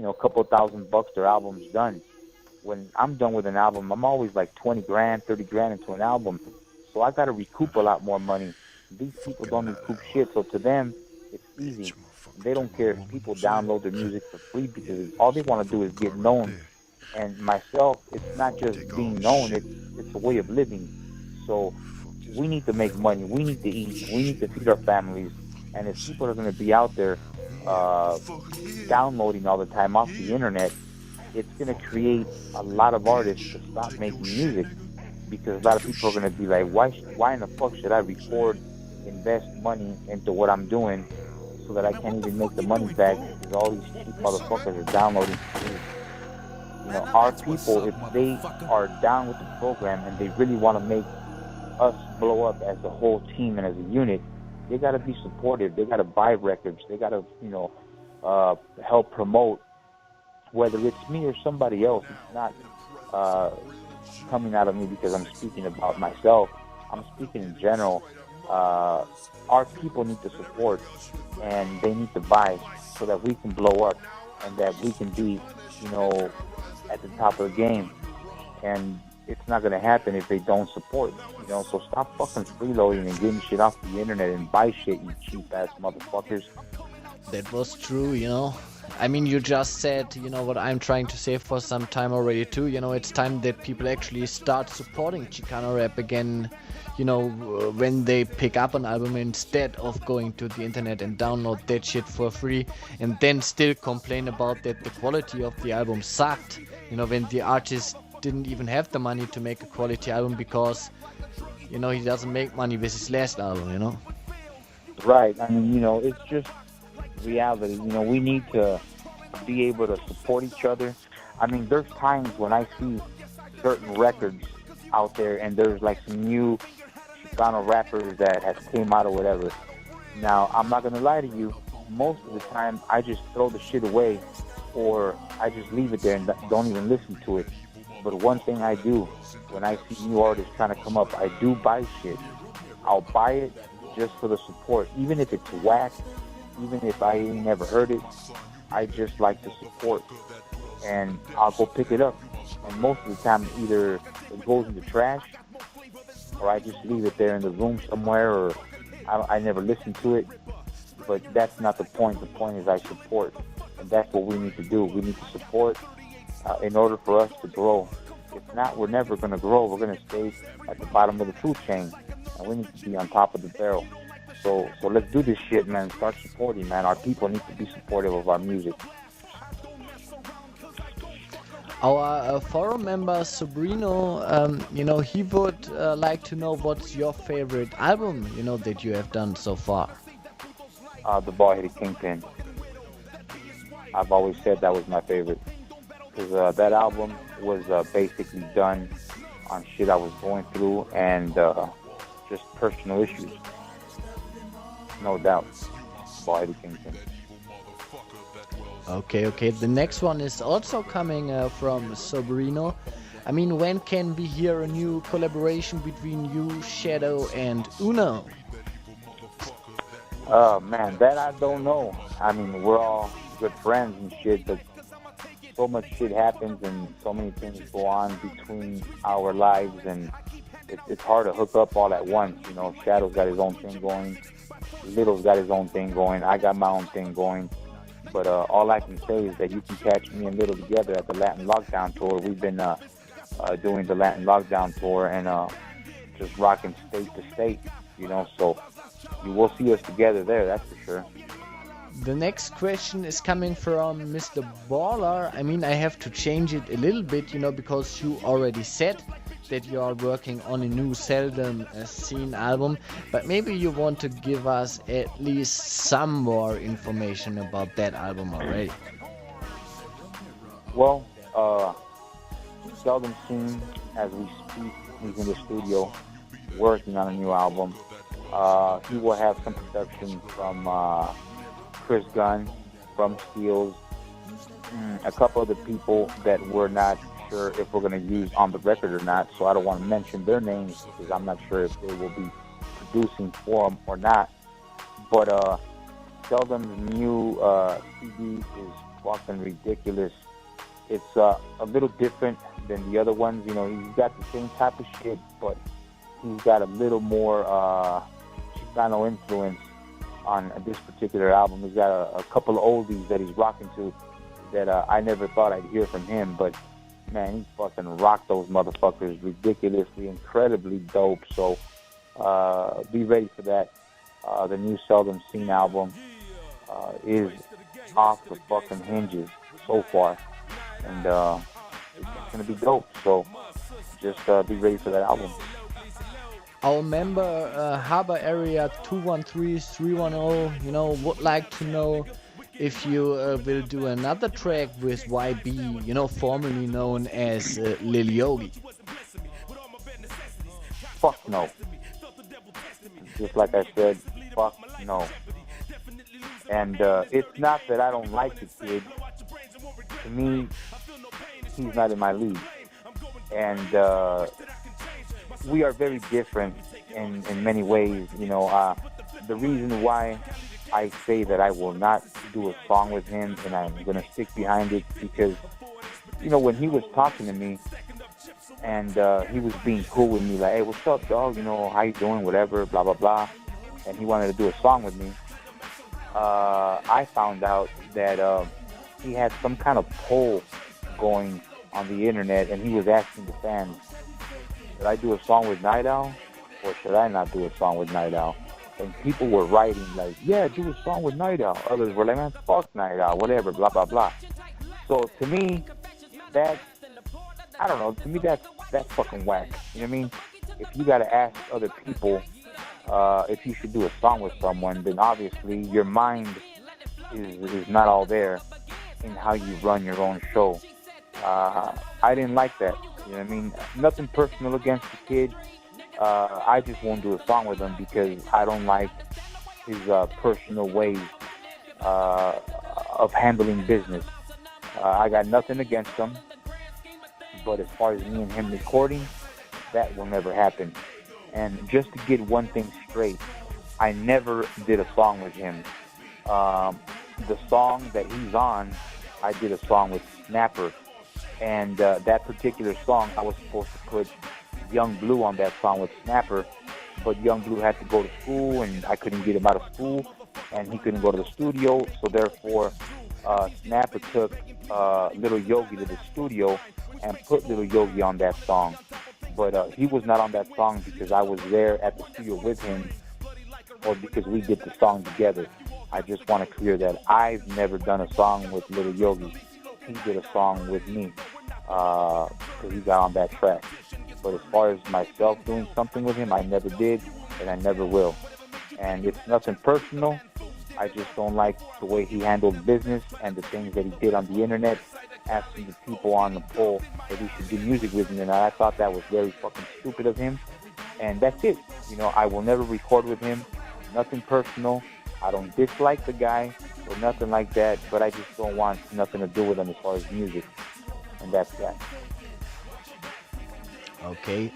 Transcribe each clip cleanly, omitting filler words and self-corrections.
a couple $1,000 their album's done. When I'm done with an album, I'm always like 20 grand, 30 grand into an album. So I got to recoup a lot more money. These people don't recoup shit. So to them, it's easy. They don't care if people download their music for free because all they want to do is get known. And myself, it's not just being known, it's a way of living. So we need to make money. We need to eat. We need to feed our families. And if people are going to be out there downloading all the time off the internet, it's going to create a lot of artists to stop making music because a lot of people are going to be like, why in the fuck should I record, invest money into what I'm doing so that I can't even make the money back because all these cheap motherfuckers are downloading. Our people, if they are down with the program and they really want to make us blow up as a whole team and as a unit, they got to be supportive. They got to buy records. They got to, help promote. Whether it's me or somebody else, it's not coming out of me because I'm speaking about myself. I'm speaking in general. Our people need to support and they need to buy so that we can blow up and that we can be, at the top of the game. And it's not going to happen if they don't support, So stop fucking freeloading and getting shit off the internet and buy shit, you cheap ass motherfuckers. That was true. I mean, you just said, what I'm trying to say for some time already too. It's time that people actually start supporting Chicano rap again, when they pick up an album instead of going to the internet and download that shit for free and then still complain about that the quality of the album sucked, when the artist didn't even have the money to make a quality album because, he doesn't make money with his last album, Right. I mean, it's just reality. We need to be able to support each other. I mean, there's times when I see certain records out there and there's like some new Chicano rappers that has came out or whatever. Now, I'm not going to lie to you. Most of the time, I just throw the shit away or I just leave it there and don't even listen to it. But one thing I do when I see new artists trying to come up, I do buy shit. I'll buy it just for the support. Even if it's whack, even if I ain't never heard it, I just like to support. And I'll go pick it up. And most of the time, either it goes in the trash or I just leave it there in the room somewhere or I never listen to it. But that's not the point. The point is I support. And that's what we need to do. We need to support in order for us to grow. If not, we're never going to grow. We're going to stay at the bottom of the food chain. And we need to be on top of the barrel. So let's do this shit, man. Start supporting, man. Our people need to be supportive of our music. Our forum member Sobrino, he would like to know what's your favorite album, that you have done so far. The Bald-Headed Kingpin. I've always said that was my favorite. Because that album was basically done on shit I was going through and just personal issues. No doubt. Bald-Headed Kingpin. Okay. The next one is also coming from Sobrino. I mean, when can we hear a new collaboration between you, Shadow, and Uno? Man, that I don't know. I mean, we're all good friends and shit, but so much shit happens and so many things go on between our lives, and it's hard to hook up all at once. Shadow's got his own thing going. Little's got his own thing going. I got my own thing going. But all I can say is that you can catch me and Little together at the Latin Lockdown Tour. We've been doing the Latin Lockdown Tour and just rocking state to state, So you will see us together there, that's for sure. The next question is coming from Mr. Baller. I mean, I have to change it a little bit, because you already said that you are working on a new Seldom Seen album, but maybe you want to give us at least some more information about that album already. Well, Seldom Seen, as we speak, he's in the studio working on a new album. He will have some production from Chris Gunn, from Steels, a couple other people that we're not sure if we're going to use on the record or not, so I don't want to mention their names because I'm not sure if they will be producing for them or not. But Seldom's new CD is fucking ridiculous. It's a little different than the other ones. You know, he's got the same type of shit, but he's got a little more Chicano influence on this particular album. He's got a couple of oldies that he's rocking to that I never thought I'd hear from him, but man, he fucking rocked those motherfuckers ridiculously, incredibly dope. So be ready for that. The new Seldom Seen album is off the fucking hinges so far, and it's gonna be dope. So just be ready for that album. Our member Harbor Area 213310, you know, would like to know if you will do another track with YB, you know, formerly known as Lil Yogi. Fuck no. Just like I said, fuck no. And it's not that I don't like the kid. To me, he's not in my league. And we are very different in many ways. You know, the reason why I say that I will not do a song with him and I'm going to stick behind it because, you know, when he was talking to me and he was being cool with me, like, hey, what's up, dog? You know, how you doing? Whatever, blah, blah, blah. And he wanted to do a song with me. I found out that he had some kind of poll going on the internet and he was asking the fans, should I do a song with KnightOwl or should I not do a song with KnightOwl? And people were writing like, yeah, do a song with KnightOwl. Others were like, man, fuck KnightOwl, whatever, blah, blah, blah. So to me, that, I don't know, to me that's fucking whack. You know what I mean? If you got to ask other people if you should do a song with someone, then obviously your mind is not all there in how you run your own show. I didn't like that. You know what I mean? Nothing personal against the kid. I just won't do a song with him because I don't like his personal ways of handling business. I got nothing against him, but as far as me and him recording, that will never happen. And just to get one thing straight, I never did a song with him. The song that he's on, I did a song with Snapper. And that particular song, I was supposed to put Young Blue on that song with Snapper, but Young Blue had to go to school, and I couldn't get him out of school, and he couldn't go to the studio, so therefore Snapper took Little Yogi to the studio and put Little Yogi on that song. But he was not on that song because I was there at the studio with him, or because we did the song together. I just want to clear that I've never done a song with Little Yogi. He did a song with me because he got on that track. But as far as myself doing something with him, I never did, and I never will. And it's nothing personal. I just don't like the way he handled business and the things that he did on the internet, asking the people on the poll that he should do music with me. And I thought that was very fucking stupid of him. And that's it. You know, I will never record with him. Nothing personal. I don't dislike the guy or nothing like that, but I just don't want nothing to do with him as far as music. And that's that. Okay,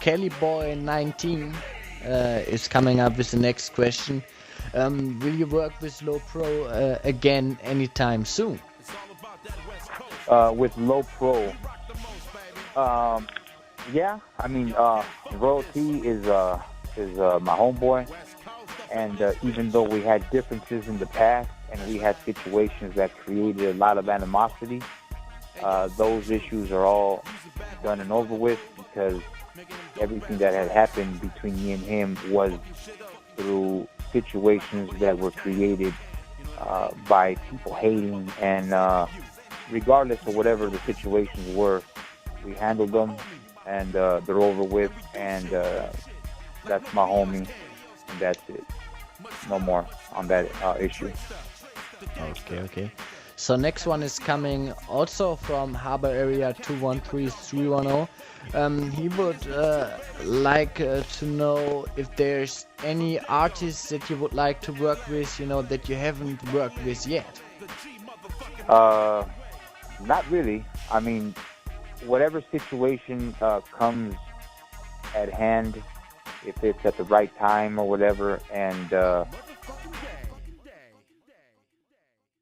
Kelly Boy 19 is coming up with the next question. Will you work with Low Pro again anytime soon? With Low Pro, yeah. I mean, Royalty is my homeboy, and even though we had differences in the past and we had situations that created a lot of animosity, those issues are all done and over with because everything that had happened between me and him was through situations that were created by people hating, and regardless of whatever the situations were, we handled them and they're over with, and that's my homie, and that's it. No more on that issue. Okay. So next one is coming also from Harbor Area 213310. He would like to know if there's any artists that you would like to work with, you know, that you haven't worked with yet. Not really. I mean, whatever situation comes at hand, if it's at the right time or whatever, and